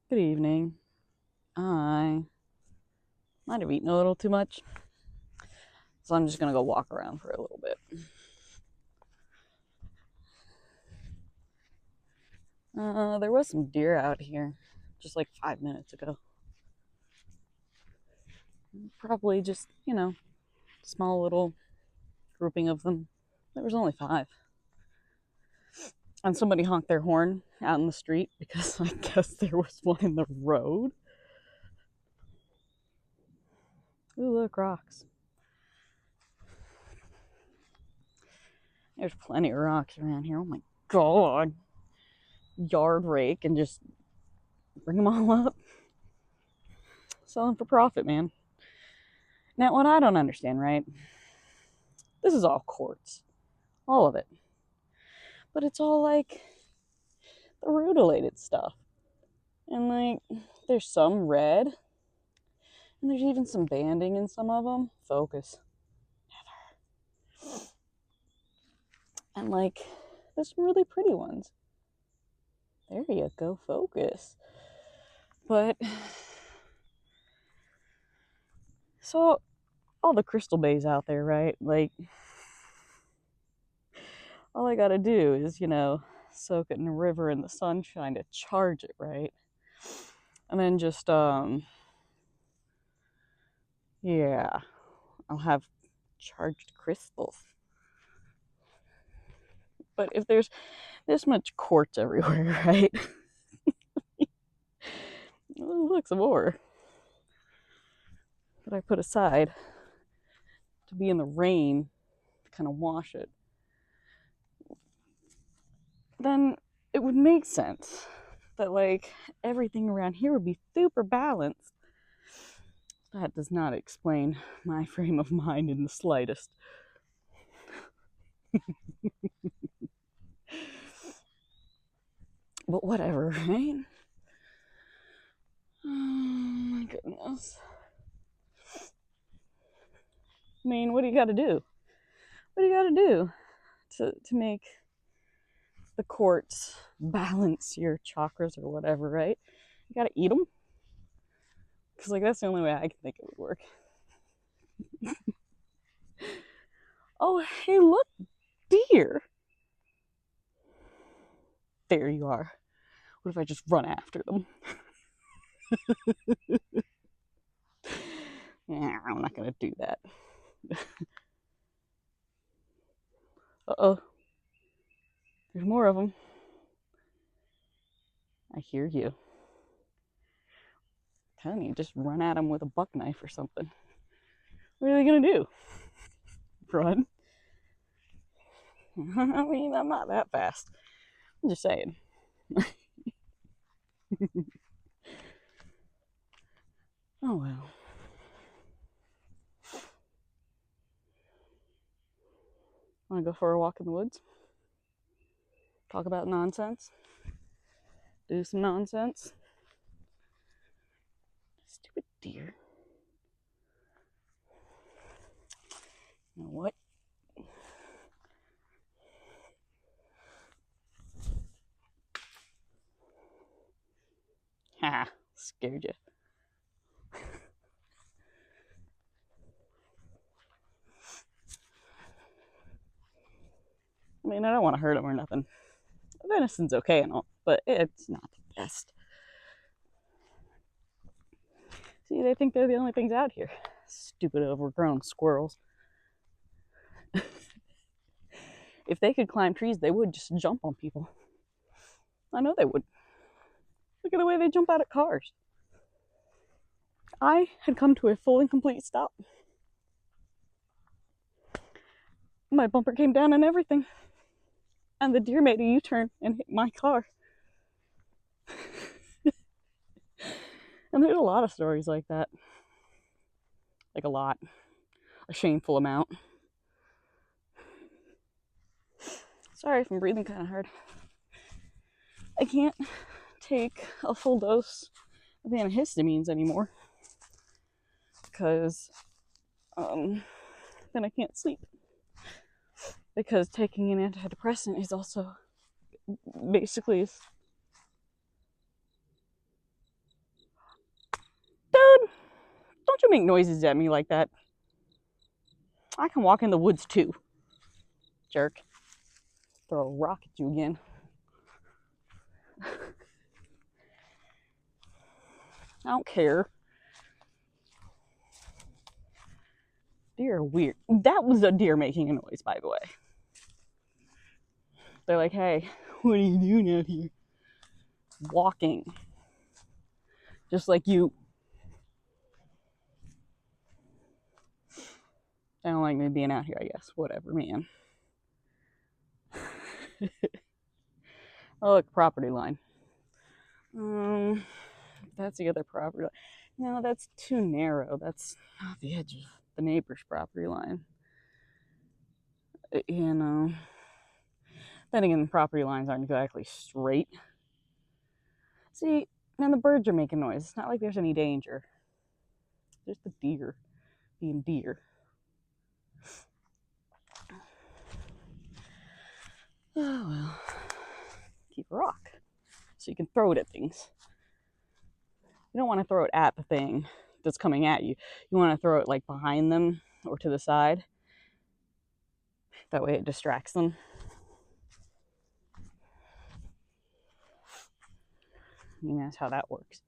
Good evening. I might have eaten a little too much, so I'm just gonna go walk around for a little bit. There was some deer out here just like 5 minutes ago. Probably just, small little grouping of them. There was only five. And somebody honked their horn out in the street because I guess there was one in the road. Ooh, look, rocks. There's plenty of rocks around here. Oh my god. Yard rake and just bring them all up. Selling for profit, man. Now, what I don't understand, right? This is all quartz. All of it. But it's all like the rutilated stuff. And like, there's some red. And there's even some banding in some of them. Focus. Never. And like, there's some really pretty ones. There you go, focus. But, so, all the crystal bays out there, right? Like, all I gotta do is, soak it in a river in the sunshine to charge it, right? And then just, yeah, I'll have charged crystals. But if there's this much quartz everywhere, right? Oh, look, some more that I put aside to be in the rain to kind of wash it, then it would make sense that like everything around here would be super balanced. That does not explain my frame of mind in the slightest. But whatever, right? Oh my goodness. I mean, what do you got to do? What do you got to do to make the quartz balance your chakras or whatever, right? You got to eat them. Because, like, that's the only way I can think it would work. Oh, hey, look, deer. There you are. What if I just run after them? Yeah, I'm not going to do that. Uh-oh. There's more of them. I hear you. I'm telling you, just run at them with a buck knife or something. What are they going to do? Run? I mean, I'm not that fast. I'm just saying. Oh, well. Want to go for a walk in the woods? Talk about nonsense? Do some nonsense? Stupid deer. You know what? Haha, scared you. I mean, I don't want to hurt them or nothing. Venison's okay and all, but it's not the best. See, they think they're the only things out here. Stupid overgrown squirrels. If they could climb trees, they would just jump on people. I know they would. Look at the way they jump out at cars. I had come to a full and complete stop. My bumper came down and everything. And the deer made a U-turn and hit my car. And there's a lot of stories like that. Like a lot. A shameful amount. Sorry if I'm breathing kind of hard. I can't take a full dose of antihistamines anymore because then I can't sleep. Because taking an antidepressant is also basically you make noises at me like that? I can walk in the woods too. Jerk. Throw a rock at you again. I don't care. Deer are weird. That was a deer making a noise, by the way. They're like, hey, what are you doing out here? Walking. Just like you. I don't like me being out here, I guess. Whatever, man. Oh, look, property line. That's the other property line. No, that's too narrow. That's not the edge of the neighbor's property line. You know. Then again, the property lines aren't exactly straight. See, now the birds are making noise. It's not like there's any danger. There's the deer being deer. Oh, well. Keep a rock so you can throw it at things. You don't want to throw it at the thing that's coming at you. You want to throw it like behind them or to the side. That way it distracts them. I mean, that's how that works.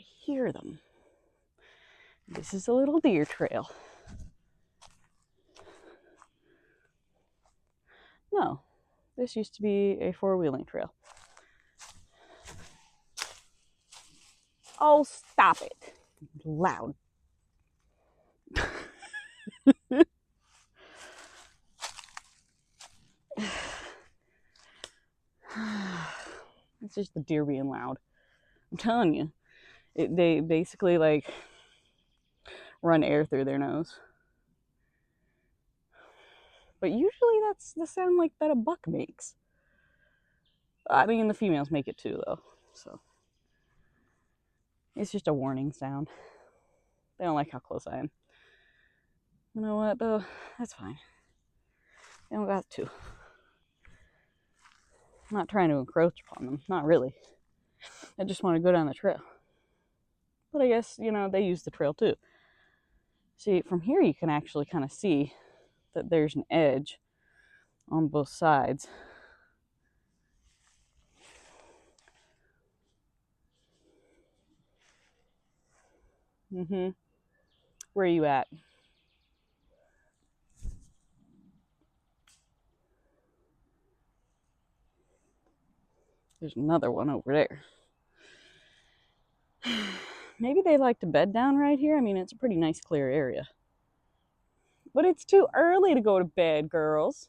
I hear them. This is a little deer trail. No, this used to be a four-wheeling trail. Oh, stop it. Loud. It's just the deer being loud. I'm telling you. They basically like run air through their nose. But usually that's the sound like that a buck makes. I mean, the females make it too, though. So it's just a warning sound. They don't like how close I am. You know what, though? That's fine. They don't got to. I'm not trying to encroach upon them. Not really. I just want to go down the trail. But I guess, you know, they use the trail too. See, from here you can actually kind of see that there's an edge on both sides. Where are you at? There's another one over there. Maybe they like to bed down right here. I mean, it's a pretty nice clear area. But it's too early to go to bed, girls.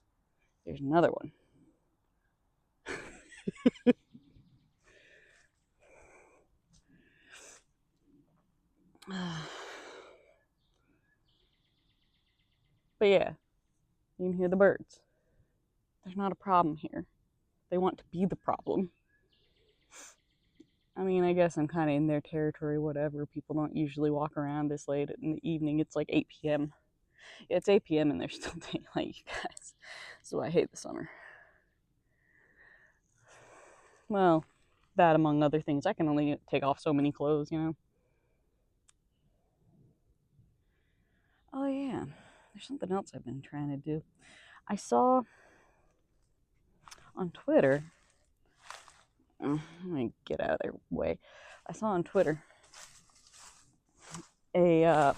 There's another one. But yeah, you can hear the birds. There's not a problem here. They want to be the problem. I mean, I guess I'm kind of in their territory, whatever. People don't usually walk around this late in the evening. It's like 8 p.m. Yeah, it's 8 p.m. and there's still daylight, you guys. So I hate the summer. Well, that among other things. I can only take off so many clothes, you know. Oh, yeah. There's something else I've been trying to do. I saw on Twitter. Let me get out of their way. I saw on Twitter that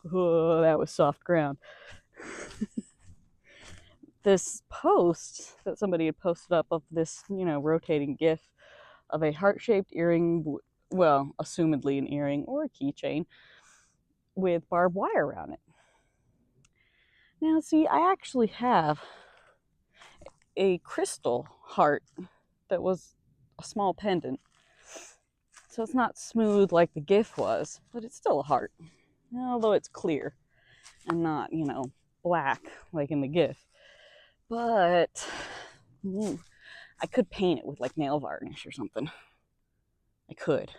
was soft ground. This post that somebody had posted up of this, you know, rotating GIF of a heart-shaped earring, well, assumedly an earring or a keychain with barbed wire around it. Now, see, I actually have a crystal heart that was a small pendant. So it's not smooth like the GIF was, but it's still a heart. Although it's clear and not, you know, black like in the GIF. But I could paint it with like nail varnish or something. I could.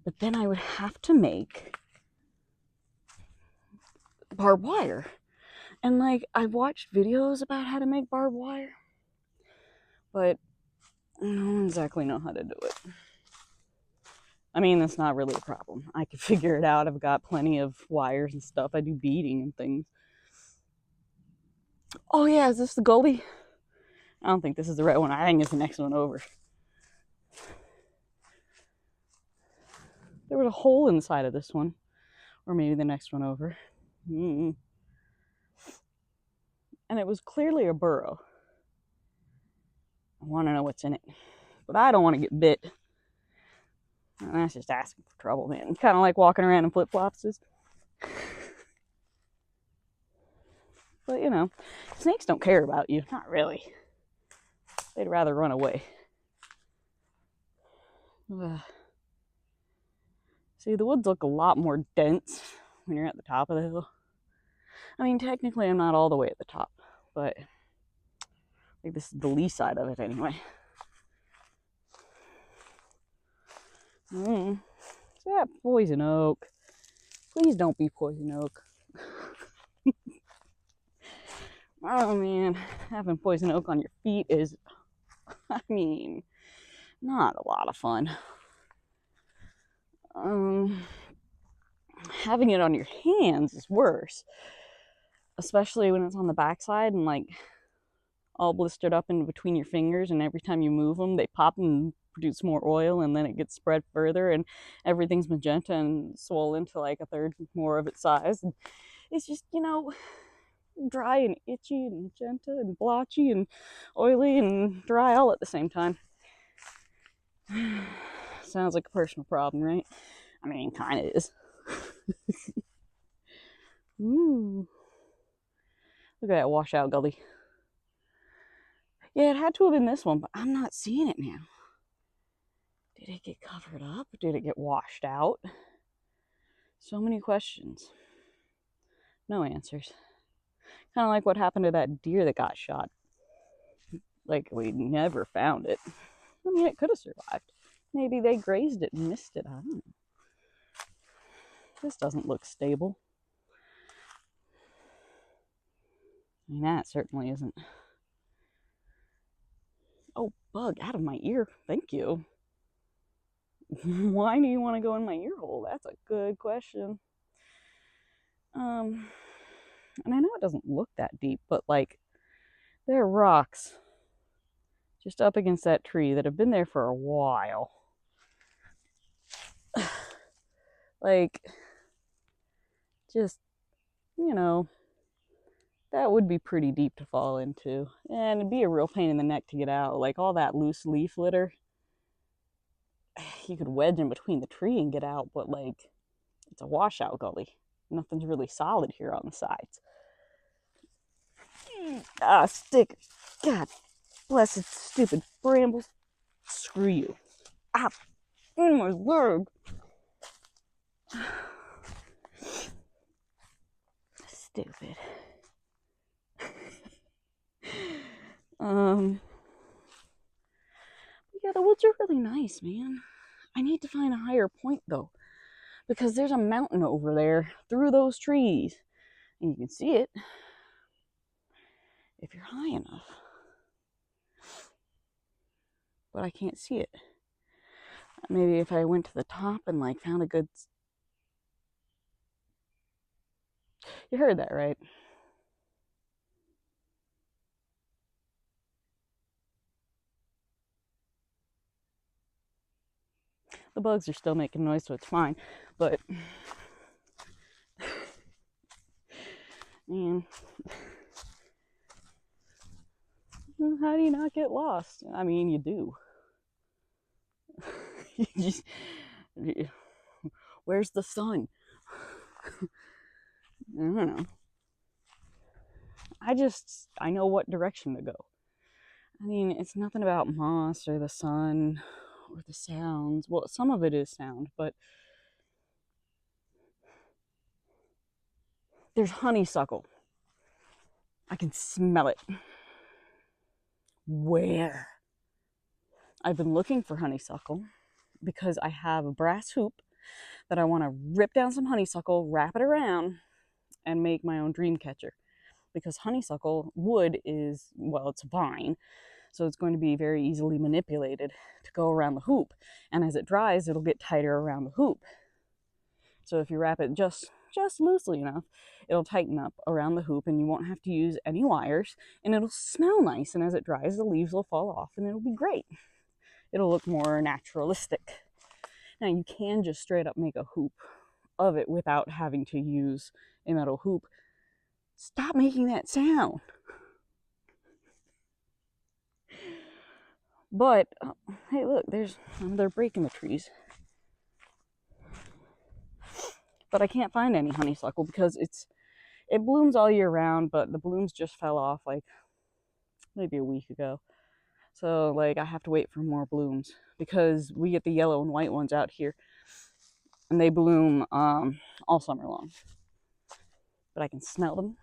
But then I would have to make barbed wire. And like, I've watched videos about how to make barbed wire, but I don't exactly know how to do it. I mean, that's not really a problem. I can figure it out. I've got plenty of wires and stuff. I do beading and things. Oh yeah, is this the gully? I don't think this is the right one. I think it's the next one over. There was a hole inside of this one. Or maybe the next one over. And it was clearly a burrow. I want to know what's in it. But I don't want to get bit. And that's just asking for trouble, man. Kind of like walking around in flip-flops. But, you know, snakes don't care about you. Not really. They'd rather run away. See, the woods look a lot more dense when you're at the top of the hill. I mean, technically, I'm not all the way at the top, but like this is the lee side of it anyway. Is that poison oak? Please don't be poison oak. Oh man, having poison oak on your feet is, I mean, not a lot of fun. Having it on your hands is worse, especially when it's on the backside and like all blistered up in between your fingers, and every time you move them they pop and produce more oil, and then it gets spread further and everything's magenta and swollen to like a third more of its size. And it's just, you know, dry and itchy and magenta and blotchy and oily and dry all at the same time. Sounds like a personal problem, right? I mean, kind of is. Ooh. Look at that washout gully. Yeah, it had to have been this one, but I'm not seeing it now. Did it get covered up? Did it get washed out? So many questions. No answers. Kind of like what happened to that deer that got shot. Like, we never found it. I mean, it could have survived. Maybe they grazed it and missed it. I don't know. This doesn't look stable. I mean, that certainly isn't. Oh, bug, out of my ear. Thank you. Why do you want to go in my ear hole? That's a good question. And I know it doesn't look that deep, but like, there are rocks just up against that tree that have been there for a while. Like, just, you know, that would be pretty deep to fall into. And it'd be a real pain in the neck to get out. Like, all that loose leaf litter, you could wedge in between the tree and get out, but like, it's a washout gully. Nothing's really solid here on the sides. Ah, stickers. God bless it, stupid brambles. Screw you. Ah, oh my word. Stupid. Yeah, the woods are really nice, man. I need to find a higher point though, because there's a mountain over there through those trees, and you can see it if you're high enough. But I can't see it. Maybe if I went to the top and like found a good... You heard that, right? The bugs are still making noise, so it's fine. But, man, how do you not get lost? I mean, you do. You just... Where's the sun? I don't know. I know what direction to go. I mean, it's nothing about moss or the sun or the sounds. Well, some of it is sound, but there's honeysuckle. I can smell it. Where? I've been looking for honeysuckle because I have a brass hoop that I want to rip down some honeysuckle, wrap it around, and make my own dream catcher. Because honeysuckle wood is, well, it's a vine, So it's going to be very easily manipulated to go around the hoop. And as it dries, it'll get tighter around the hoop. So if you wrap it just loosely enough, it'll tighten up around the hoop and you won't have to use any wires, and it'll smell nice. And as it dries, the leaves will fall off and it'll be great. It'll look more naturalistic. Now you can just straight up make a hoop of it without having to use a metal hoop. Stop making that sound. But hey, look, they're breaking the trees. But I can't find any honeysuckle because it blooms all year round, but the blooms just fell off like maybe a week ago. So like I have to wait for more blooms because we get the yellow and white ones out here, and they bloom all summer long. But I can smell them,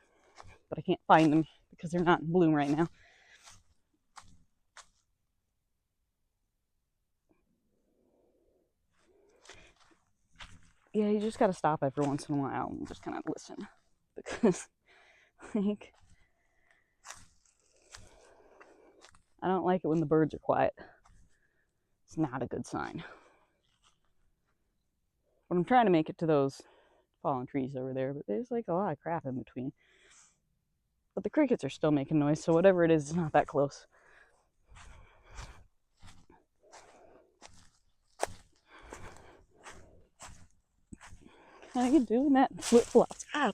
but I can't find them because they're not in bloom right now. Yeah, you just gotta stop every once in a while and just kind of listen, because like I don't like it when the birds are quiet. It's not a good sign. But I'm trying to make it to those fallen trees over there, but there's like a lot of crap in between. But the crickets are still making noise, so whatever it is, it's not that close. How are you doing that? Flip flops. Ah,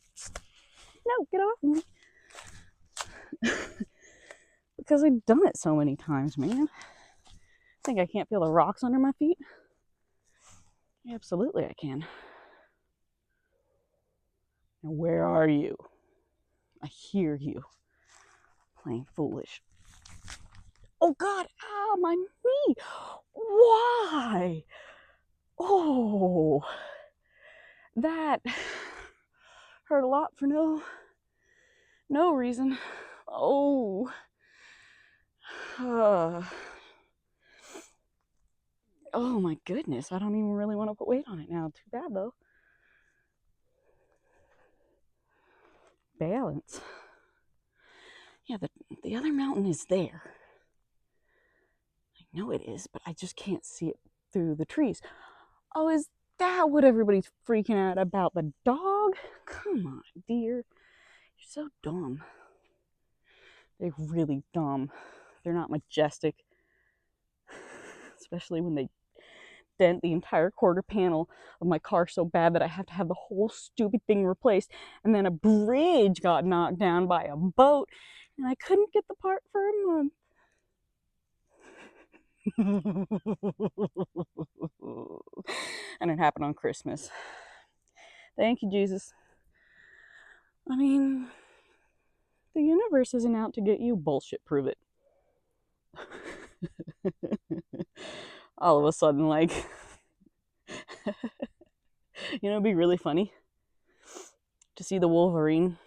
no, get off me. Because I've done it so many times, man. I think I can't feel the rocks under my feet. Absolutely, I can. Now, where are you? I hear you. Playing foolish. Oh, God. Ah, my knee. Why? Oh, that hurt a lot for no reason. Oh. Oh my goodness, I don't even really want to put weight on it now. Too bad though. Balance. Yeah, the other mountain is there. I know it is, but I just can't see it through the trees. Oh, is that what everybody's freaking out about? The dog? Come on, dear. You're so dumb. They're really dumb. They're not majestic. Especially when they dent the entire quarter panel of my car so bad that I have to have the whole stupid thing replaced. And then a bridge got knocked down by a boat, and I couldn't get the part for a month. And it happened on Christmas. Thank you, Jesus. I mean, the universe isn't out to get you. Bullshit, prove it. All of a sudden, like, it'd be really funny to see the Wolverine.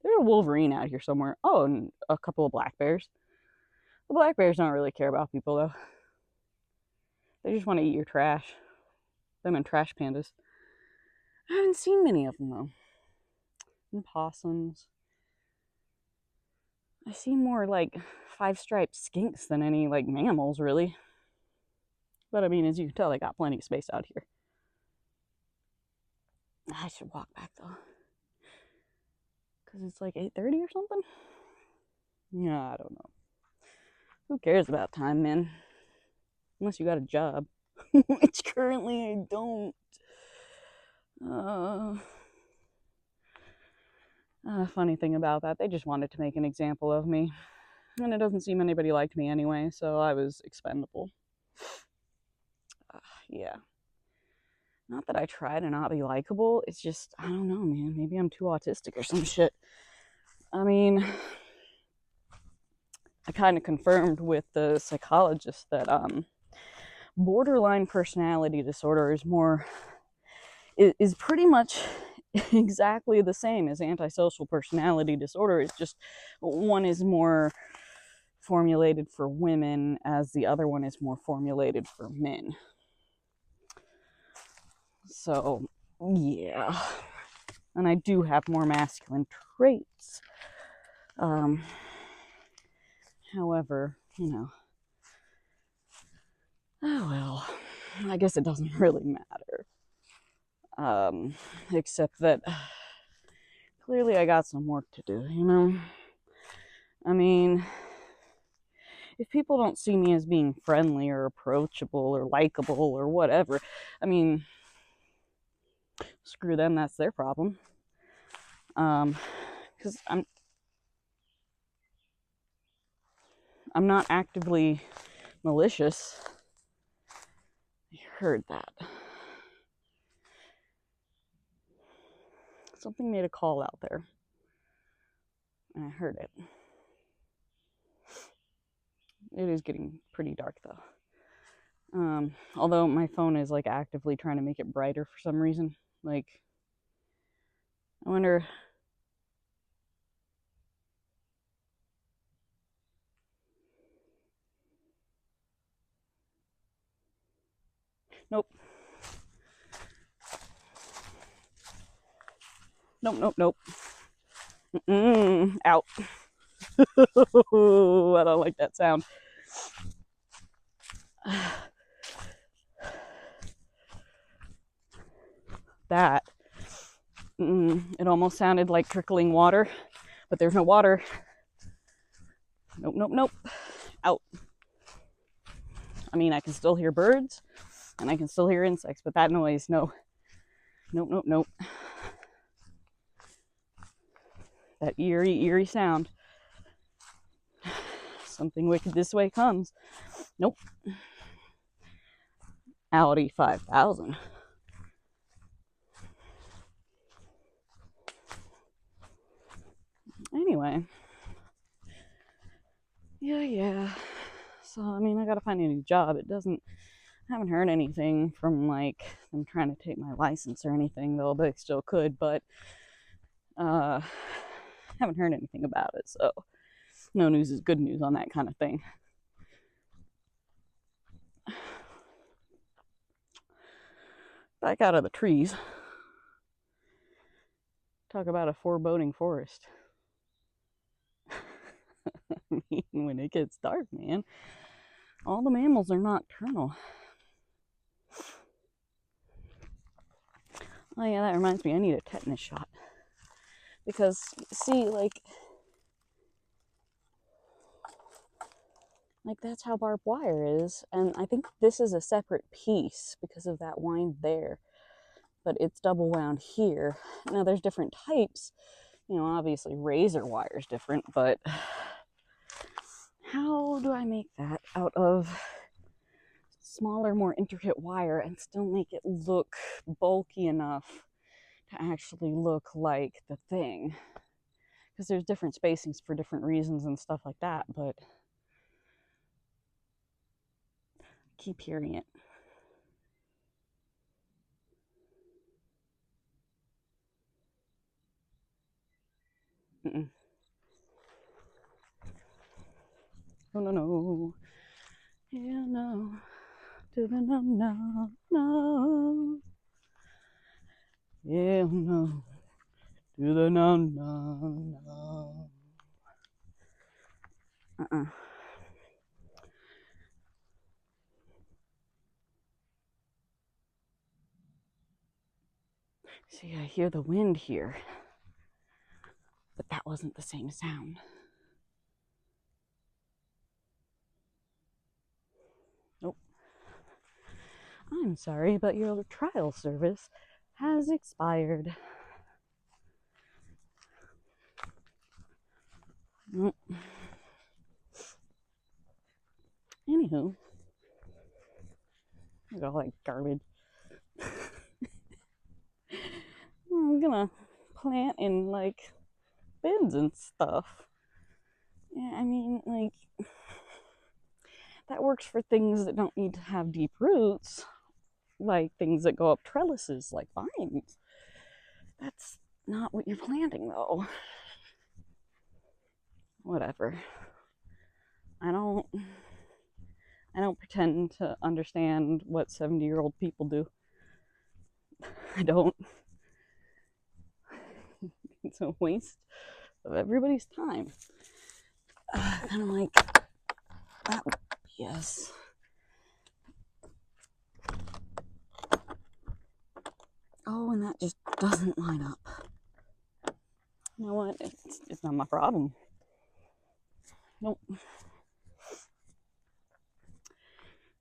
There's a Wolverine out here somewhere. Oh, and a couple of black bears. The black bears don't really care about people, though. They just want to eat your trash. Them and trash pandas. I haven't seen many of them, though. And possums. I see more, like, five-striped skinks than any, like, mammals, really. But, I mean, as you can tell, they got plenty of space out here. I should walk back, though. Because it's, like, 8:30 or something? Yeah, I don't know. Who cares about time, man? Unless you got a job. Which currently I don't. Funny thing about that, they just wanted to make an example of me. And it doesn't seem anybody liked me anyway, so I was expendable. Yeah. Not that I try to not be likable, it's just, I don't know, man. Maybe I'm too autistic or some shit. I mean, I kind of confirmed with the psychologist that borderline personality disorder is pretty much exactly the same as antisocial personality disorder. It's just one is more formulated for women, as the other one is more formulated for men. So, yeah. And I do have more masculine traits. However, you know. Oh well, I guess it doesn't really matter. Except that clearly I got some work to do, you know? I mean, if people don't see me as being friendly or approachable or likable or whatever, I mean, screw them, that's their problem. Because I'm not actively malicious. I heard that. Something made a call out there. And I heard it. It is getting pretty dark though. Although my phone is like actively trying to make it brighter for some reason. Like, I wonder. Nope. Nope. Out. I don't like that sound. That. It almost sounded like trickling water, but there's no water. Nope. Out. I mean, I can still hear birds, and I can still hear insects, but that noise, no. Nope. That eerie sound. Something wicked this way comes. Nope. Audi 5000. Anyway. Yeah. So, I mean, I gotta find a new job. I haven't heard anything from, like, them trying to take my license or anything, though they still could, but, haven't heard anything about it, so no news is good news on that kind of thing. Back out of the trees. Talk about a foreboding forest. I mean, when it gets dark, man, all the mammals are nocturnal. Oh yeah, that reminds me, I need a tetanus shot. Because, see, like that's how barbed wire is, and I think this is a separate piece because of that wind there, but it's double wound here. Now there's different types, you know, obviously razor wire is different, but how do I make that out of smaller, more intricate wire and still make it look bulky enough to actually look like the thing? Because there's different spacings for different reasons and stuff like that, but I keep hearing it. Mm-mm. No. Yeah, no. To the no. Yeah, no. To the no. See, I hear the wind here, but that wasn't the same sound. Nope. I'm sorry, but your trial service has expired. Nope. Anywho, I got like garbage. I'm gonna plant in like bins and stuff. Yeah, I mean, like, that works for things that don't need to have deep roots, like things that go up trellises, like vines. That's not what you're planting, though. Whatever. I don't pretend to understand what 70-year-old people do. I don't. It's a waste of everybody's time. And I'm like, Yes. Oh, and that just doesn't line up. You know what? It's not my problem. Nope.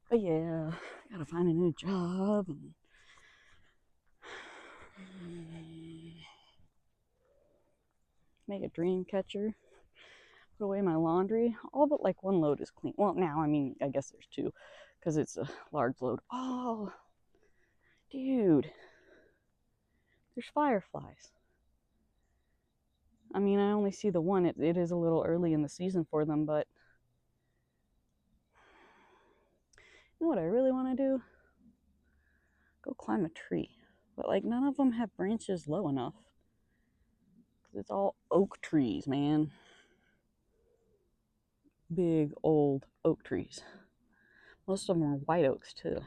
But yeah, gotta find a new job and make a dream catcher. Put away my laundry. All but like one load is clean. Well, now, I mean, I guess there's two because it's a large load. Oh, dude. There's fireflies. I mean, I only see the one. It is a little early in the season for them, but you know what I really want to do? Go climb a tree. But like none of them have branches low enough. Because it's all oak trees, man. Big old oak trees. Most of them are white oaks too.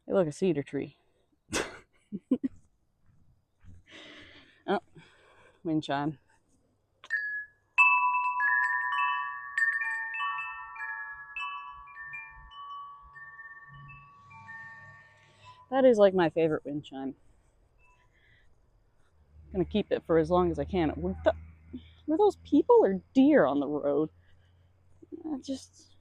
They look like a cedar tree. Oh, wind chime. That is like my favorite wind chime. I'm gonna keep it for as long as I can. Were those people or deer on the road? Just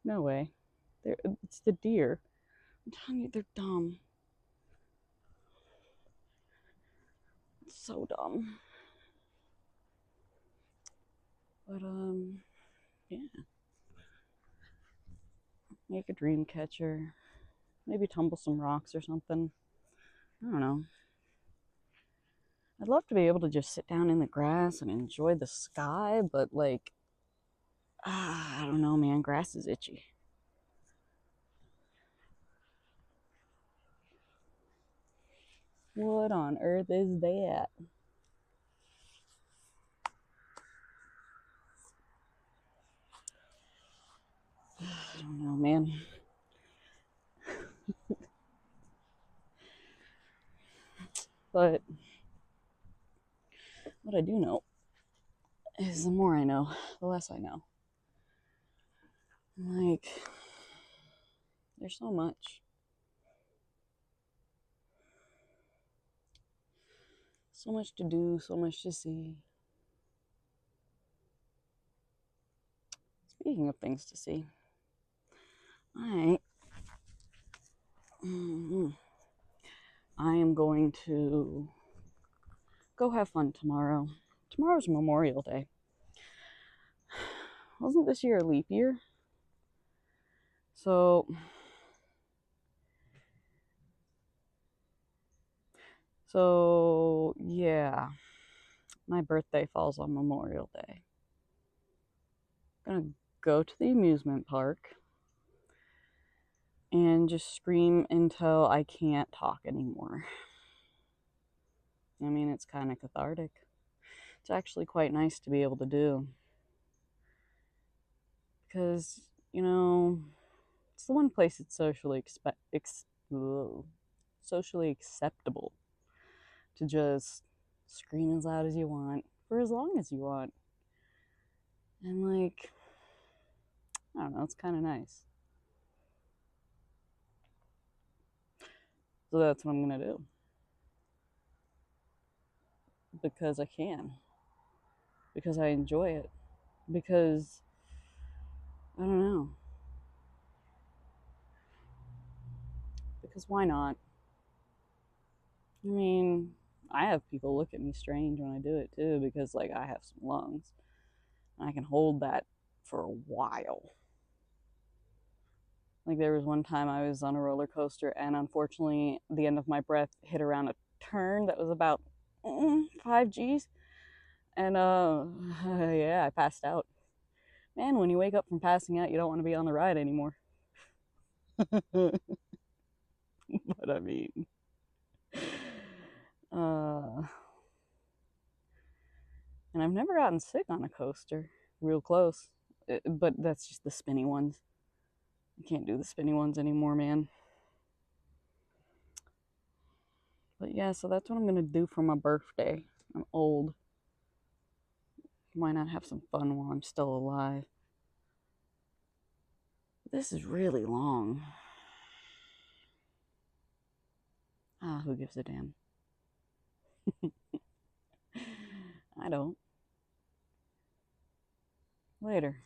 no way. It's the deer. I'm telling you, they're dumb. It's so dumb. But yeah. Make a dream catcher. Maybe tumble some rocks or something. I don't know. I'd love to be able to just sit down in the grass and enjoy the sky, but like, I don't know, man. Grass is itchy. What on earth is that? I don't know, man. But what I do know is the more I know, the less I know. Like, there's so much. So much to do, so much to see. Speaking of things to see, I am going to go have fun tomorrow. Tomorrow's Memorial Day. Wasn't this year a leap year? So yeah, my birthday falls on Memorial Day. I'm gonna go to the amusement park and just scream until I can't talk anymore. I mean, it's kind of cathartic. It's actually quite nice to be able to do. Because, you know, it's the one place it's socially acceptable to just scream as loud as you want for as long as you want. And, like, I don't know, it's kind of nice. So that's what I'm going to do. Because I can. Because I enjoy it. Because, I don't know. Because why not? I mean, I have people look at me strange when I do it too, because like I have some lungs and I can hold that for a while. Like there was one time I was on a roller coaster and unfortunately the end of my breath hit around a turn that was about 5 Gs. And yeah, I passed out. Man, when you wake up from passing out, you don't want to be on the ride anymore. But I mean, uh, and I've never gotten sick on a coaster. Real close. But that's just the spinny ones. I can't do the spinny ones anymore, man. But yeah, so that's what I'm gonna do for my birthday. I'm old. Why not have some fun while I'm still alive? This is really long. Ah, who gives a damn? I don't. Later.